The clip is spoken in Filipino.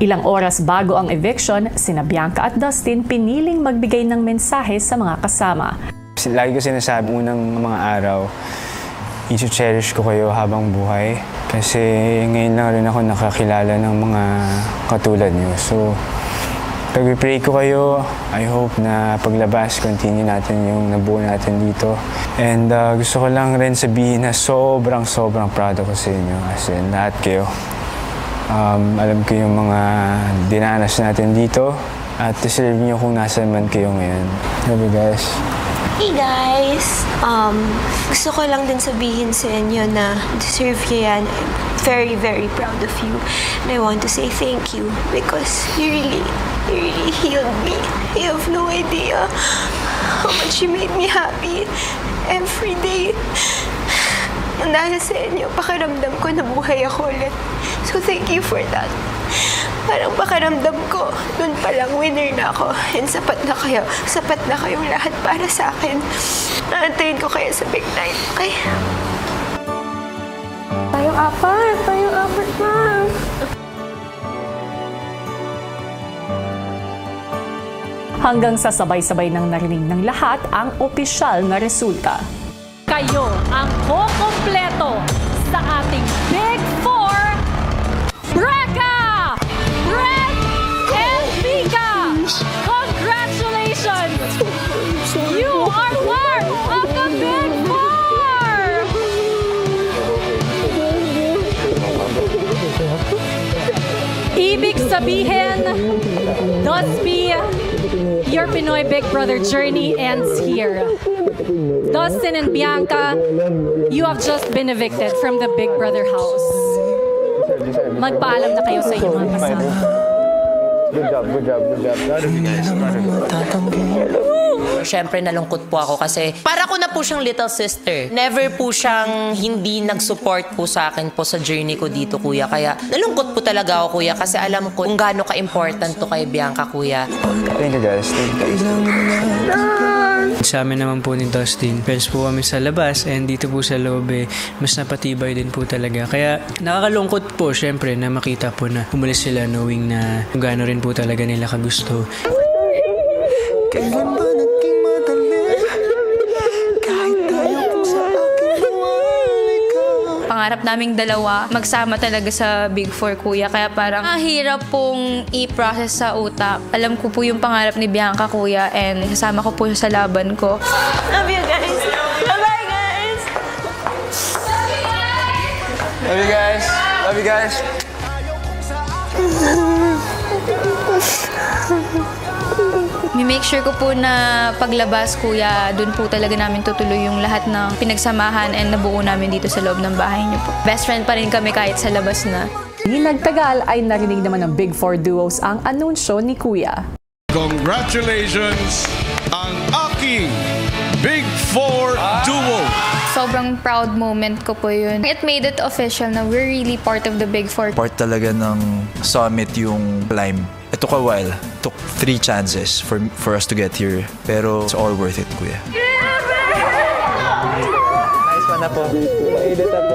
Ilang oras bago ang eviction, sina Bianca at Dustin piniling magbigay ng mensahe sa mga kasama. Lagi ko sinasabi unang mga araw, i-cherish ko kayo habang buhay. Kasi ngayon lang rin ako nakakilala ng mga katulad niyo. So, pag-pray ko kayo, I hope na paglabas, continue natin yung nabuo natin dito. And gusto ko lang rin sabihin na sobrang proud ako sa inyo. As in, lahat kayo. Alam ko yung mga dinanas natin dito at deserve niyo kung nasa man kayo ngayon. Love you guys. Hey guys! Gusto ko lang din sabihin sa inyo na deserve niyo yan. I'm very proud of you. And I want to say thank you because you really healed me. You have no idea how much you made me happy every day. And dahil sa inyo, pakiramdam ko na buhay ako ulit. So thank you for that. Parang pakiramdam ko, dun palang winner na ako. And sapat na kayong lahat para sa akin. Naantayin ko kayo sa big night, okay? Tayong apat na. Hanggang sa sabay-sabay nang narinig ng lahat ang opisyal na resulta. Kayo ang kukumpleto sa ating Big Four, Brecca, Brett, and Mika! Congratulations! You are part of the Big Four! Ibig sabihin, Dusby, your Pinoy Big Brother journey ends here. Dustin and Bianca, you have just been evicted from the Big Brother house. Magpaalam na kayo sa inyong mga kasama. Good job. Proud of you guys. Siyempre, nalungkot po ako kasi para ko na po siyang little sister. Never po siyang hindi nag-support po sa akin po sa journey ko dito, kuya. Kaya nalungkot po talaga ako, kuya, kasi alam ko kung gaano ka-important to kay Bianca, kuya. Thank you guys. Sa amin naman po ni Dustin, friends po kami sa labas and dito po sa loob mas napatibay din po talaga. Kaya nakakalungkot po syempre na makita po na umalis sila knowing na kung gaano rin po talaga nila kagusto. Kailan ba naging madali? Kahit tayo po sa aking buhay ka. Pangarap naming dalawa, magsama talaga sa Big Four, kuya. Kaya parang mahirap pong i-process sa utak. Alam ko po yung pangarap ni Bianca, kuya, and kasama ko po siya sa laban ko. Love you guys! Bye-bye guys! Love you guys. Love you guys. Make sure ko po na paglabas, kuya, dun po talaga namin tutuloy yung lahat ng pinagsamahan and nabuo namin dito sa loob ng bahay niyo po. Best friend pa rin kami kahit sa labas na. Di nagtagal ay narinig naman ng Big Four duos ang anunsyo ni Kuya. Congratulations ang aking Big Four duo! Sobrang proud moment ko po yun. It made it official na we're really part of the Big Four. Part talaga ng summit yung climb. It took a while. It took 3 chances for us to get here. Pero it's all worth it, kuya. Nice one na po. Mainit na po.